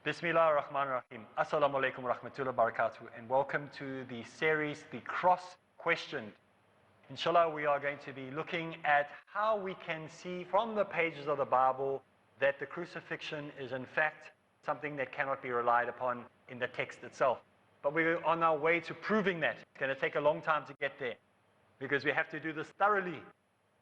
Bismillah ar-Rahman ar-Rahim. Assalamu alaikum wa rahmatullahi wa barakatuh, and welcome to the series, The Cross Questioned. Inshallah, we are going to be looking at how we can see from the pages of the Bible that the crucifixion is in fact something that cannot be relied upon in the text itself. But we're on our way to proving that. It's going to take a long time to get there because we have to do this thoroughly.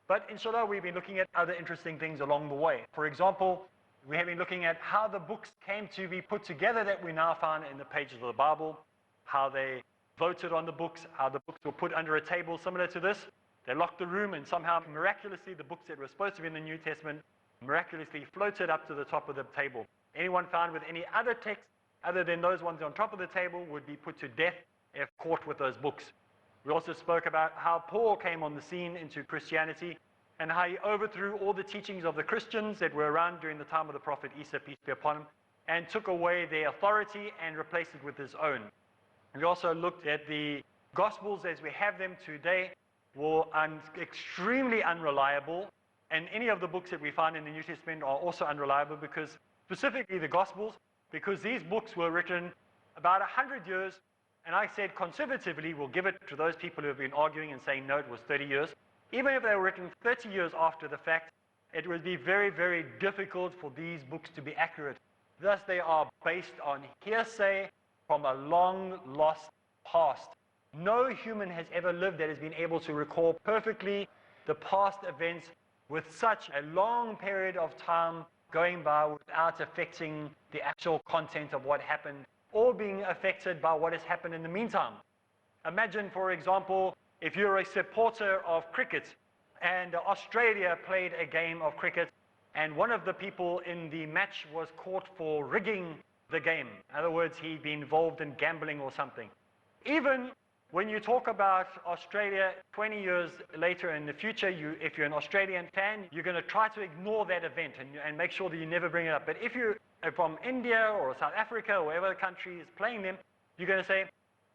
But inshallah, we've been looking at other interesting things along the way. For example, we have been looking at how the books came to be put together that we now find in the pages of the Bible, how they voted on the books, how the books were put under a table similar to this. They locked the room, and somehow miraculously the books that were supposed to be in the New Testament miraculously floated up to the top of the table. Anyone found with any other text other than those ones on top of the table would be put to death if caught with those books. We also spoke about how Paul came on the scene into Christianity and how he overthrew all the teachings of the Christians that were around during the time of the Prophet Isa, peace be upon him, and took away their authority and replaced it with his own. We also looked at the Gospels as we have them today were extremely unreliable, and any of the books that we find in the New Testament are also unreliable, because specifically the Gospels, because these books were written about 100 years, and I said conservatively we'll give it to those people who have been arguing and saying no, it was 30 years. Even if they were written 30 years after the fact, it would be very, very difficult for these books to be accurate. Thus, they are based on hearsay from a long lost past. No human has ever lived that has been able to recall perfectly the past events with such a long period of time going by without affecting the actual content of what happened or being affected by what has happened in the meantime. Imagine, for example, if you're a supporter of cricket and Australia played a game of cricket and one of the people in the match was caught for rigging the game. In other words, he'd been involved in gambling or something. Even when you talk about Australia 20 years later in the future, if you're an Australian fan, you're going to try to ignore that event and make sure that you never bring it up. But if you're from India or South Africa or whatever country is playing them, you're going to say,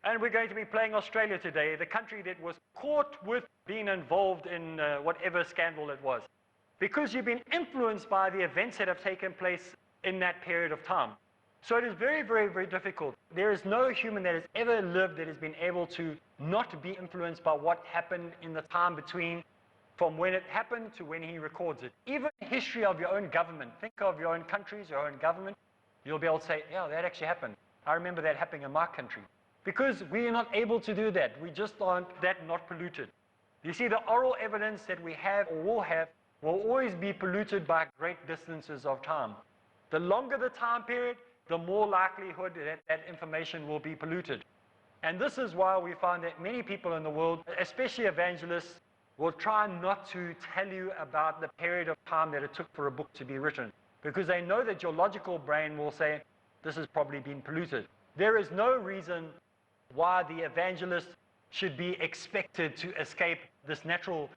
and we're going to be playing Australia today, the country that was caught with being involved in whatever scandal it was. Because you've been influenced by the events that have taken place in that period of time. So it is very, very, very difficult. There is no human that has ever lived that has been able to not be influenced by what happened in the time between from when it happened to when he records it. Even the history of your own government. Think of your own countries, your own government. You'll be able to say, yeah, that actually happened. I remember that happening in my country. Because we are not able to do that. We just aren't that not polluted. You see, the oral evidence that we have or will have will always be polluted by great distances of time. The longer the time period, the more likelihood that that information will be polluted. And this is why we find that many people in the world, especially evangelists, will try not to tell you about the period of time that it took for a book to be written, because they know that your logical brain will say, this has probably been polluted. There is no reason why the evangelist should be expected to escape this natural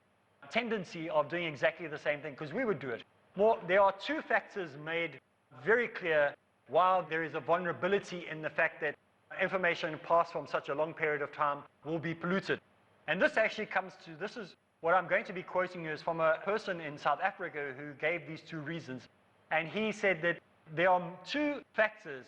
tendency of doing exactly the same thing, because we would do it. There are two factors made very clear while there is a vulnerability in the fact that information passed from such a long period of time will be polluted. And this actually comes to, this is what I'm going to be quoting you is from a person in South Africa who gave these two reasons. And he said that there are two factors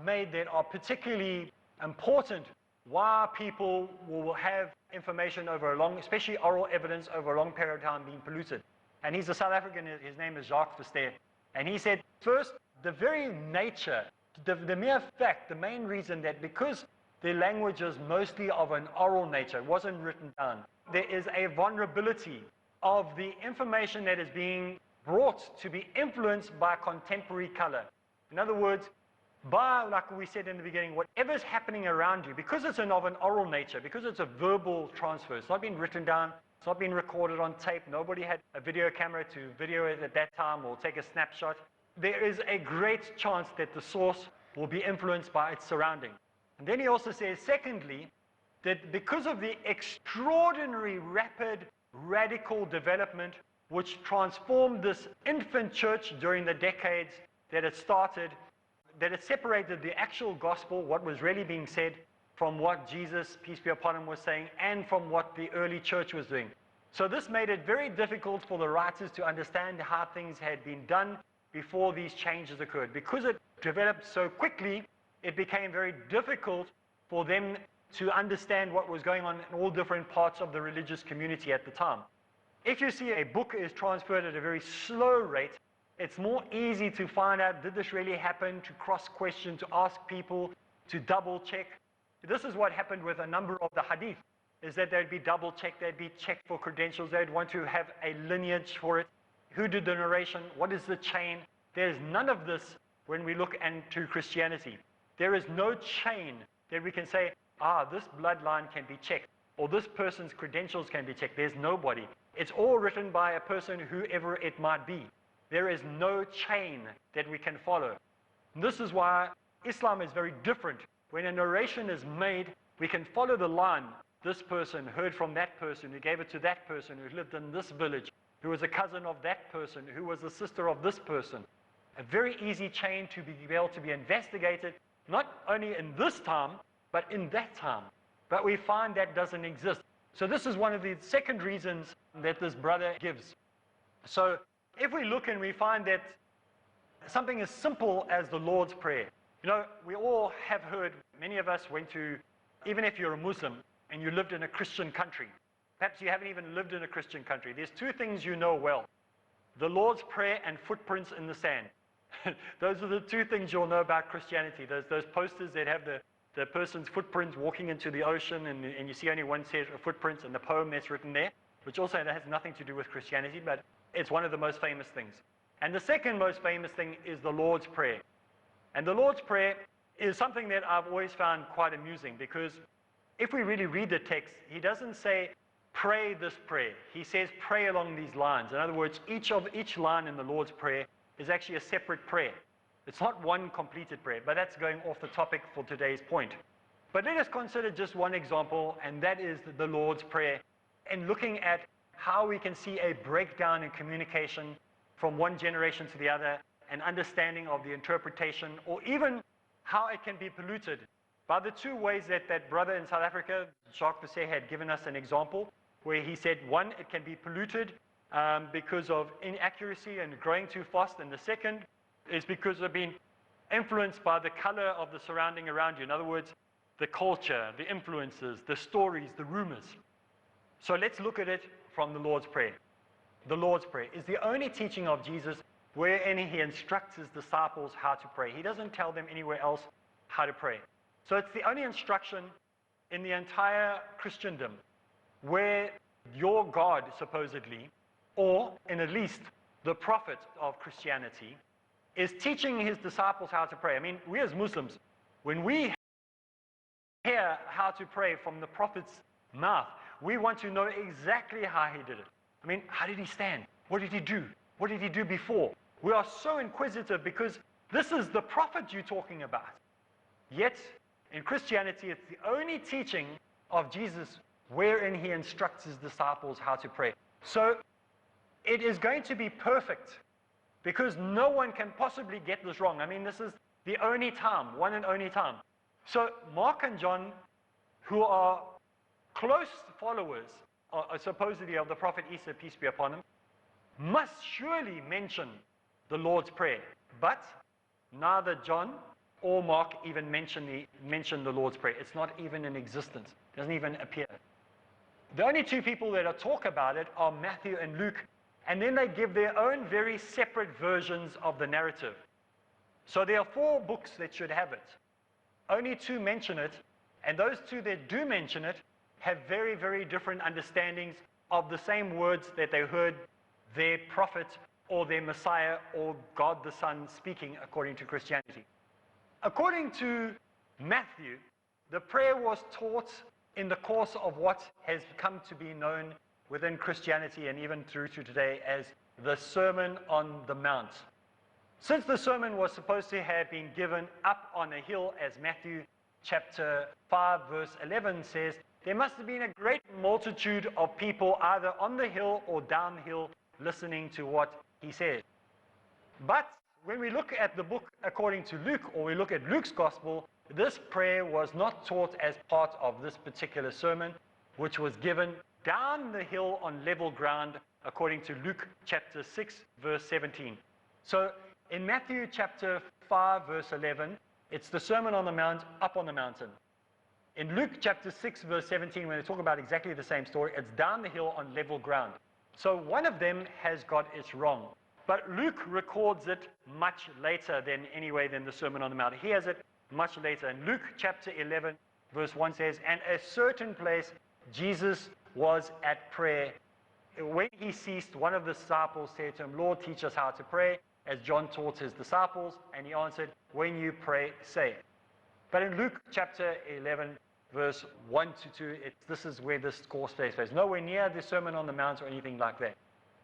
made that are particularly important why people will have information over a long, especially oral evidence over a long period of time being polluted. And he's a South African, his name is Jacques Verster. And he said, first, the very nature, the mere fact, the main reason that because the language is mostly of an oral nature, it wasn't written down, there is a vulnerability of the information that is being brought to be influenced by contemporary color. In other words, by, like we said in the beginning, whatever's happening around you, because it's of an oral nature, because it's a verbal transfer, it's not been written down, it's not been recorded on tape, nobody had a video camera to video it at that time or take a snapshot, there is a great chance that the source will be influenced by its surrounding. And then he also says, secondly, that because of the extraordinary rapid, radical development which transformed this infant church during the decades that it started, that it separated the actual gospel, what was really being said, from what Jesus, peace be upon him, was saying, and from what the early church was doing. So this made it very difficult for the writers to understand how things had been done before these changes occurred. Because it developed so quickly, it became very difficult for them to understand what was going on in all different parts of the religious community at the time. If you see a book is transferred at a very slow rate, it's more easy to find out, did this really happen, to cross-question, to ask people, to double-check. This is what happened with a number of the hadith, is that they'd be double-checked, they'd be checked for credentials, they'd want to have a lineage for it. Who did the narration? What is the chain? There's none of this when we look into Christianity. There is no chain that we can say, this bloodline can be checked, or this person's credentials can be checked. There's nobody. It's all written by a person, whoever it might be. There is no chain that we can follow. And this is why Islam is very different. When a narration is made, we can follow the line. This person heard from that person, who gave it to that person, who lived in this village, who was a cousin of that person, who was the sister of this person. A very easy chain to be able to be investigated, not only in this time, but in that time. But we find that doesn't exist. So this is one of the second reasons that this brother gives. So if we look and we find that something as simple as the Lord's Prayer, we all have heard, many of us went to, even if you're a Muslim and you lived in a Christian country, perhaps you haven't even lived in a Christian country, there's two things you know well: the Lord's Prayer and footprints in the sand. Those are the two things you'll know about Christianity. Those posters that have the person's footprints walking into the ocean, and you see only one set of footprints, and the poem that's written there, which also has nothing to do with Christianity, but it's one of the most famous things. And the second most famous thing is the Lord's Prayer. And the Lord's Prayer is something that I've always found quite amusing, because if we really read the text, he doesn't say, pray this prayer. He says, pray along these lines. In other words, each line in the Lord's Prayer is actually a separate prayer. It's not one completed prayer, but that's going off the topic for today's point. But let us consider just one example, and that is the Lord's Prayer, and looking at how we can see a breakdown in communication from one generation to the other, an understanding of the interpretation, or even how it can be polluted by the two ways that brother in South Africa, Jacques Besset, had given us an example, where he said, one, it can be polluted because of inaccuracy and growing too fast, and the second is because of being influenced by the color of the surrounding around you. In other words, the culture, the influences, the stories, the rumors. So let's look at it from the Lord's Prayer. The Lord's Prayer is the only teaching of Jesus wherein he instructs his disciples how to pray. He doesn't tell them anywhere else how to pray. So it's the only instruction in the entire Christendom where your God, supposedly, or in at least the prophet of Christianity, is teaching his disciples how to pray. I mean, we as Muslims, when we hear how to pray from the prophet's mouth, we want to know exactly how he did it. I mean, how did he stand? What did he do? What did he do before? We are so inquisitive because this is the prophet you're talking about. Yet, in Christianity, it's the only teaching of Jesus wherein he instructs his disciples how to pray. So, it is going to be perfect, because no one can possibly get this wrong. I mean, this is the only time, one and only time. So Mark and John, who are close followers, supposedly of the Prophet Isa, peace be upon him, must surely mention the Lord's Prayer. But neither John or Mark even mention the Lord's Prayer. It's not even in existence. It doesn't even appear. The only two people that talk about it are Matthew and Luke, and then they give their own very separate versions of the narrative. So there are 4 books that should have it. Only 2 mention it, and those 2 that do mention it have very, very different understandings of the same words that they heard their prophet or their Messiah or God the Son speaking according to Christianity. According to Matthew, the prayer was taught in the course of what has come to be known within Christianity and even through to today as the Sermon on the Mount. Since the sermon was supposed to have been given up on a hill, as Matthew chapter 5 verse 11 says, there must have been a great multitude of people either on the hill or downhill listening to what he said. But when we look at the book according to Luke, or we look at Luke's gospel, this prayer was not taught as part of this particular sermon, which was given down the hill on level ground according to Luke chapter 6 verse 17. So In Matthew chapter 5, verse 11, it's the Sermon on the Mount, up on the mountain. In Luke chapter 6, verse 17, when they talk about exactly the same story, it's down the hill on level ground. So one of them has got it wrong. But Luke records it much later than the Sermon on the Mount. He has it much later. In Luke chapter 11, verse 1 says, "And a certain place Jesus was at prayer. When he ceased, one of the disciples said to him, 'Lord, teach us how to pray, as John taught his disciples.' And he answered, 'When you pray, say.'" But in Luke chapter 11, verse 1 to 2, this is where this course takes place. Nowhere near the Sermon on the Mount or anything like that.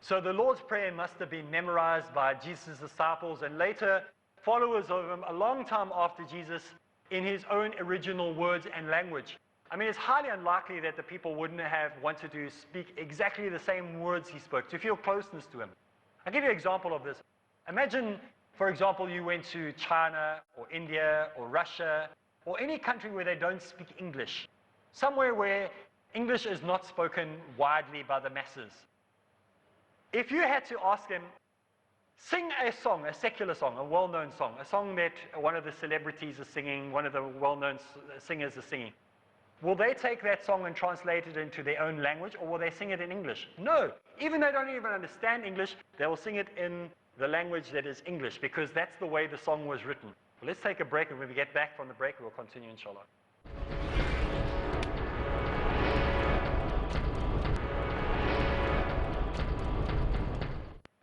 So the Lord's Prayer must have been memorized by Jesus' disciples and later followers of him a long time after Jesus in his own original words and language. I mean, it's highly unlikely that the people wouldn't have wanted to speak exactly the same words he spoke, to feel closeness to him. I'll give you an example of this. Imagine, for example, you went to China or India or Russia or any country where they don't speak English, somewhere where English is not spoken widely by the masses. If you had to ask them, sing a song, a secular song, a well-known song, a song that one of the celebrities is singing, one of the well-known singers is singing, will they take that song and translate it into their own language, or will they sing it in English? No. Even though they don't even understand English, they will sing it in the language that is English, because that's the way the song was written. Well, let's take a break, and when we get back from the break, we'll continue, inshallah.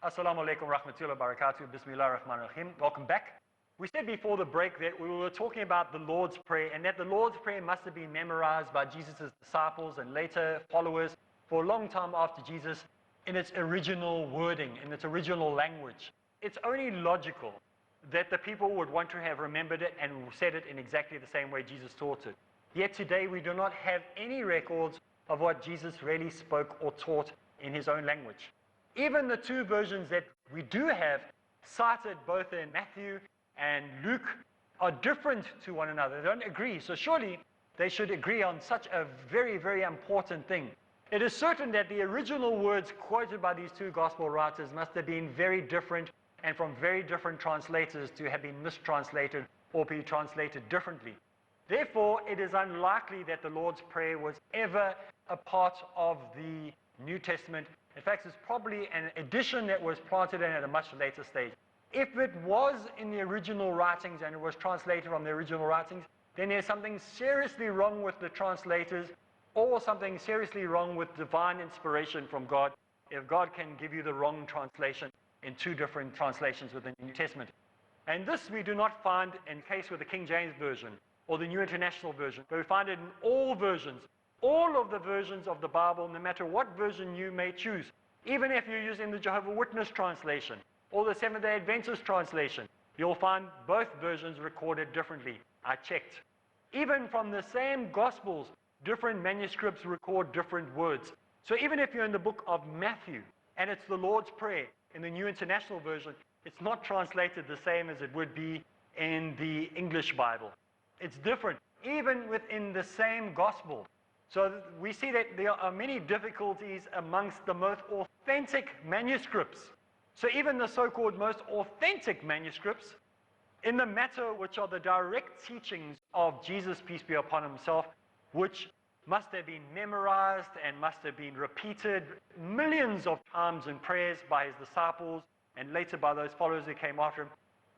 Assalamu alaikum rahmatullahi wa barakatuh. Bismillah ar-Rahman ar-Rahim. Welcome back. We said before the break that we were talking about the Lord's Prayer, and that the Lord's Prayer must have been memorized by Jesus' disciples and later followers for a long time after Jesus in its original wording, in its original language. It's only logical that the people would want to have remembered it and said it in exactly the same way Jesus taught it. Yet today we do not have any records of what Jesus really spoke or taught in his own language. Even the two versions that we do have cited both in Matthew and Luke are different to one another. They don't agree. So surely they should agree on such a very, very important thing. It is certain that the original words quoted by these two gospel writers must have been very different and from very different translators to have been mistranslated or be translated differently. Therefore, it is unlikely that the Lord's Prayer was ever a part of the New Testament. In fact, it's probably an addition that was planted in at a much later stage. If it was in the original writings and it was translated from the original writings, then there's something seriously wrong with the translators, or something seriously wrong with divine inspiration from God, if God can give you the wrong translation in two different translations within the New Testament. And this we do not find in case with the King James Version or the New International Version, but we find it in all versions. All of the versions of the Bible, no matter what version you may choose, even if you're using the Jehovah's Witness translation or the Seventh-day Adventist translation, you'll find both versions recorded differently. I checked. Even from the same Gospels, different manuscripts record different words. So even if you're in the book of Matthew and it's the Lord's Prayer in the New International Version, it's not translated the same as it would be in the English Bible. It's different, even within the same Gospel. So we see that there are many difficulties amongst the most authentic manuscripts. So even the so-called most authentic manuscripts, in the matter which are the direct teachings of Jesus, peace be upon himself, which must have been memorized and must have been repeated millions of times in prayers by his disciples and later by those followers who came after him,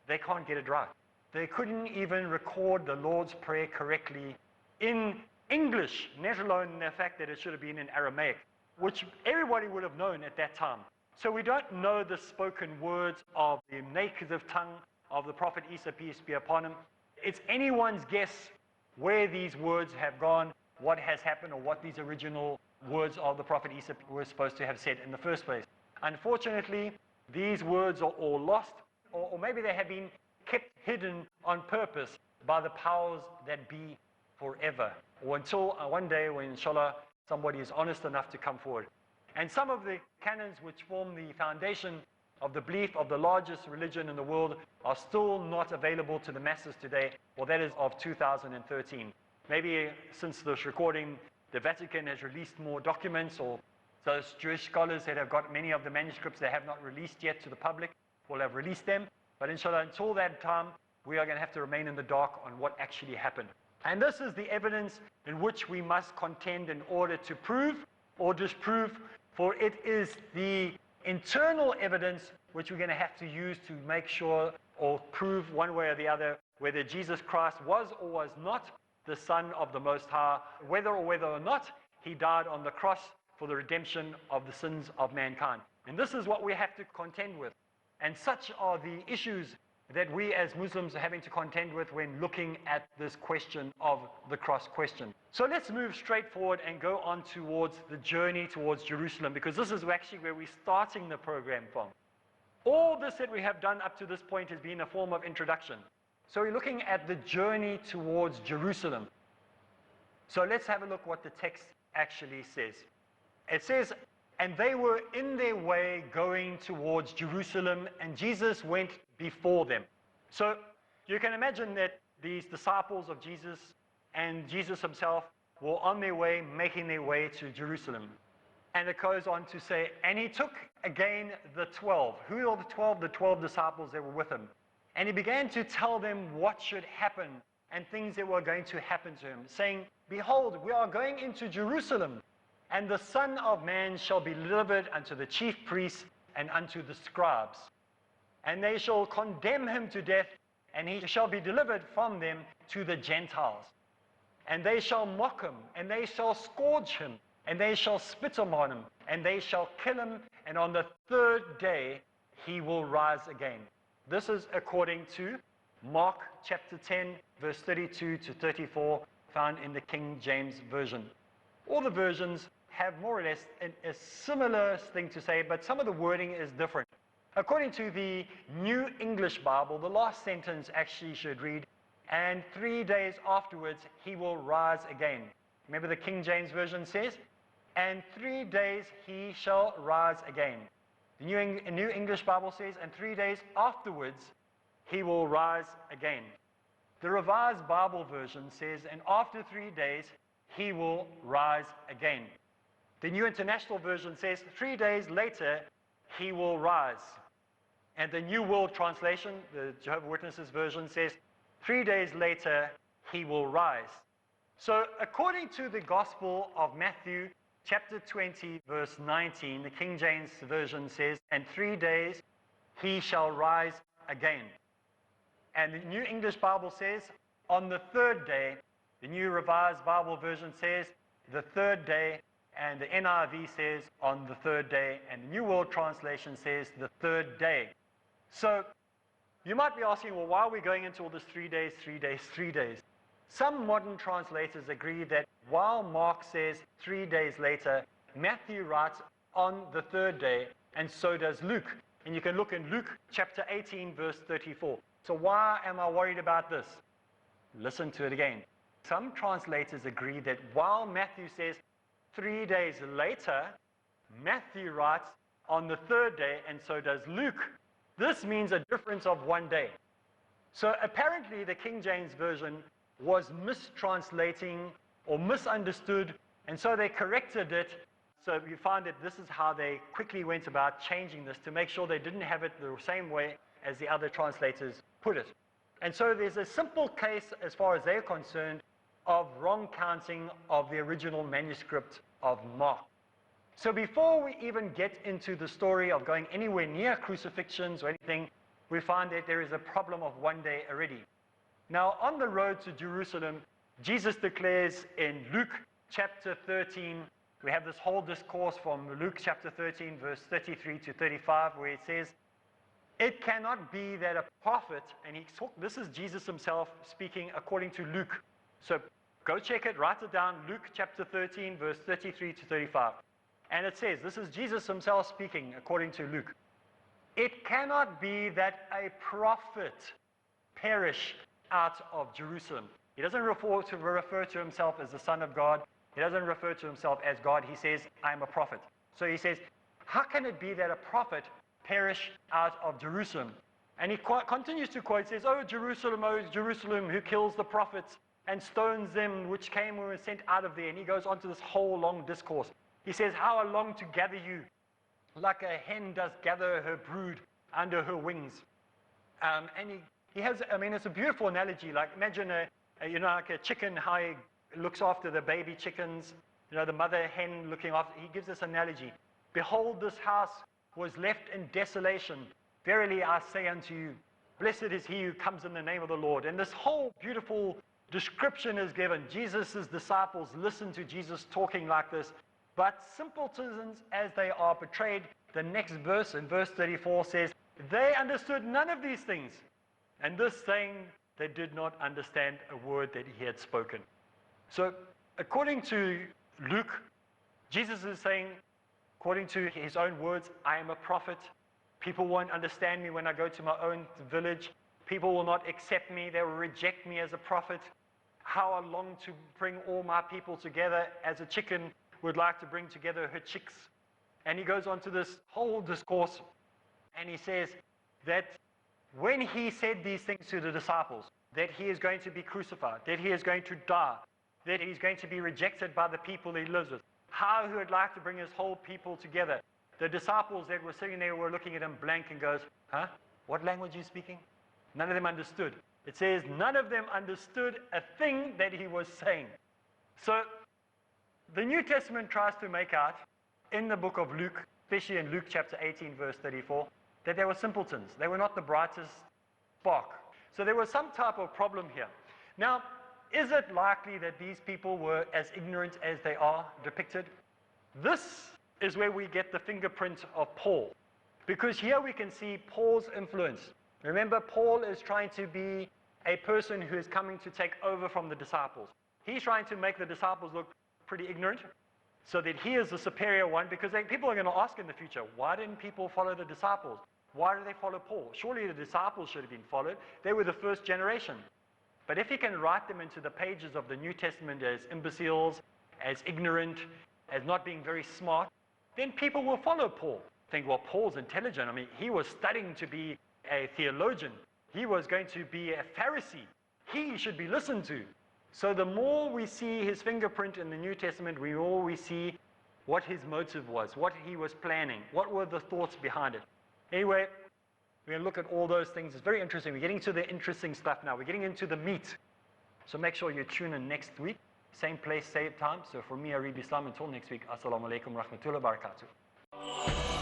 they can't get it right. They couldn't even record the Lord's Prayer correctly in English, let alone the fact that it should have been in Aramaic, which everybody would have known at that time. So we don't know the spoken words of the native tongue of the Prophet Isa, peace be upon him. It's anyone's guess where these words have gone, what has happened, or what these original words of the Prophet Isa were supposed to have said in the first place. Unfortunately, these words are all lost, or maybe they have been kept hidden on purpose by the powers that be forever, or until one day when, inshallah, somebody is honest enough to come forward. And some of the canons which form the foundation of the belief of the largest religion in the world are still not available to the masses today, or that is of 2013. Maybe since this recording, the Vatican has released more documents, or those Jewish scholars that have got many of the manuscripts they have not released yet to the public will have released them. But inshallah, until that time, we are going to have to remain in the dark on what actually happened. And this is the evidence in which we must contend in order to prove or disprove, for it is the internal evidence which we're going to have to use to make sure or prove one way or the other whether Jesus Christ was or was not the Son of the Most High, whether or not he died on the cross for the redemption of the sins of mankind. And this is what we have to contend with. And such are the issues that we as Muslims are having to contend with when looking at this question of the cross question. So let's move straight forward and go on towards the journey towards Jerusalem, because this is actually where we're starting the program from. All this that we have done up to this point has been a form of introduction. So we're looking at the journey towards Jerusalem. So let's have a look what the text actually says. It says, and they were in their way going towards Jerusalem, and Jesus went before them. So you can imagine that these disciples of Jesus and Jesus himself were on their way, making their way to Jerusalem. And it goes on to say, and he took again the 12. Who are the 12? The 12 disciples that were with him. And he began to tell them what should happen and things that were going to happen to him, saying, behold, we are going into Jerusalem, and the Son of Man shall be delivered unto the chief priests and unto the scribes. And they shall condemn him to death, and he shall be delivered from them to the Gentiles. And they shall mock him, and they shall scourge him, and they shall spit upon him, and they shall kill him, and on the third day he will rise again. This is according to Mark chapter 10, verse 32 to 34, found in the King James Version. All the versions have more or less a similar thing to say, but some of the wording is different. According to the New English Bible, the last sentence actually should read, and 3 days afterwards he will rise again. Remember the King James Version says, and 3 days he shall rise again. The New English Bible says, and 3 days afterwards he will rise again. The Revised Bible Version says, and after 3 days he will rise again. The New International Version says, 3 days later he will rise. And the New World Translation, the Jehovah's Witnesses version, says, 3 days later he will rise. So according to the Gospel of Matthew, chapter 20, verse 19, the King James Version says, and 3 days he shall rise again. And the New English Bible says, on the third day. The New Revised Bible Version says, the third day. And the NIV says, on the third day. And the New World Translation says, the third day. So you might be asking, well, why are we going into all this 3 days, 3 days, 3 days? Some modern translators agree that while Mark says 3 days later, Matthew writes on the third day, and so does Luke. And you can look in Luke chapter 18, verse 34. So why am I worried about this? Listen to it again. Some translators agree that while Matthew says 3 days later, Matthew writes on the third day, and so does Luke. This means a difference of 1 day. So apparently the King James Version was mistranslating or misunderstood, and so they corrected it. So you find that this is how they quickly went about changing this to make sure they didn't have it the same way as the other translators put it. And so there's a simple case, as far as they're concerned, of wrong counting of the original manuscript of Mark. So before we even get into the story of going anywhere near crucifixions or anything, we find that there is a problem of 1 day already. Now, on the road to Jerusalem, Jesus declares in Luke chapter 13, we have this whole discourse from Luke chapter 13, verse 33 to 35, where it says, it cannot be that a prophet, and this is Jesus himself speaking according to Luke. So go check it, write it down, Luke chapter 13, verse 33 to 35. And it says, this is Jesus himself speaking according to Luke. It cannot be that a prophet perish out of Jerusalem. He doesn't refer to himself as the Son of God. He doesn't refer to himself as God. He says, I'm a prophet. So he says, how can it be that a prophet perish out of Jerusalem? And he continues to quote, says, oh Jerusalem, who kills the prophets and stones them which came and were sent out of there. And he goes on to this whole long discourse. He says, how I long to gather you, like a hen does gather her brood under her wings. And he has, I mean, it's a beautiful analogy. Like imagine like a chicken, how he looks after the baby chickens, the mother hen looking after. He gives this analogy. Behold, this house was left in desolation. Verily I say unto you, blessed is he who comes in the name of the Lord. And this whole beautiful description is given. Jesus' disciples listen to Jesus talking like this. But simpletons as they are betrayed, the next verse, in verse 34 says, they understood none of these things. And this saying, they did not understand a word that he had spoken. So according to Luke, Jesus is saying, according to his own words, I am a prophet. People won't understand me when I go to my own village. People will not accept me. They will reject me as a prophet. How I long to bring all my people together as a chicken would like to bring together her chicks. And he goes on to this whole discourse, and he says that when he said these things to the disciples, that he is going to be crucified, that he is going to die, that he's going to be rejected by the people he lives with, how he would like to bring his whole people together. The disciples that were sitting there were looking at him blank and goes, huh? What language are you speaking? None of them understood. It says none of them understood a thing that he was saying. So the New Testament tries to make out in the book of Luke, especially in Luke chapter 18 verse 34, that they were simpletons. They were not the brightest spark. So there was some type of problem here. Now, is it likely that these people were as ignorant as they are depicted? This is where we get the fingerprint of Paul. Because here we can see Paul's influence. Remember, Paul is trying to be a person who is coming to take over from the disciples. He's trying to make the disciples look pretty ignorant, so that he is the superior one, because people are going to ask in the future, why didn't people follow the disciples? Why did they follow Paul? Surely the disciples should have been followed. They were the first generation. But if he can write them into the pages of the New Testament as imbeciles, as ignorant, as not being very smart, then people will follow Paul. Think, well, Paul's intelligent. I mean, he was studying to be a theologian. He was going to be a Pharisee. He should be listened to. So the more we see his fingerprint in the New Testament, the more we see what his motive was, what he was planning, what were the thoughts behind it. Anyway, we're going to look at all those things. It's very interesting. We're getting to the interesting stuff now. We're getting into the meat. So make sure you tune in next week. Same place, same time. So for me, Areeb Islam, until next week, Assalamu alaikum wa rahmatullahi wa barakatuh.